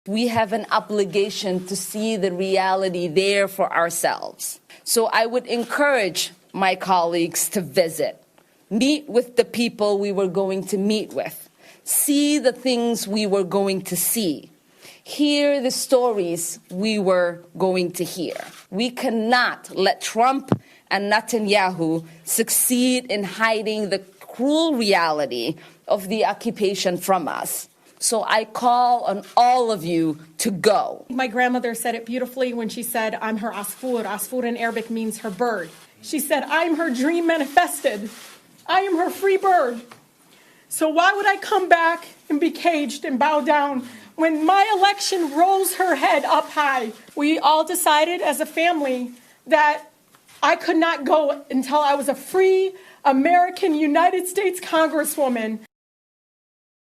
We have an obligation to see the reality there for ourselves. So I would encourage my colleagues to visit, meet with the people we were going to meet with, see the things we were going to see, hear the stories we were going to hear. We cannot let Trump and Netanyahu succeed in hiding the cruel reality of the occupation from us. So I call on all of you to go. My grandmother said it beautifully when she said, I'm her asfur. Asfur in Arabic means her bird. She said, I'm her dream manifested. I am her free bird. So why would I come back and be caged and bow down when my election rose her head up high? We all decided as a family that I could not go until I was a free American United States Congresswoman.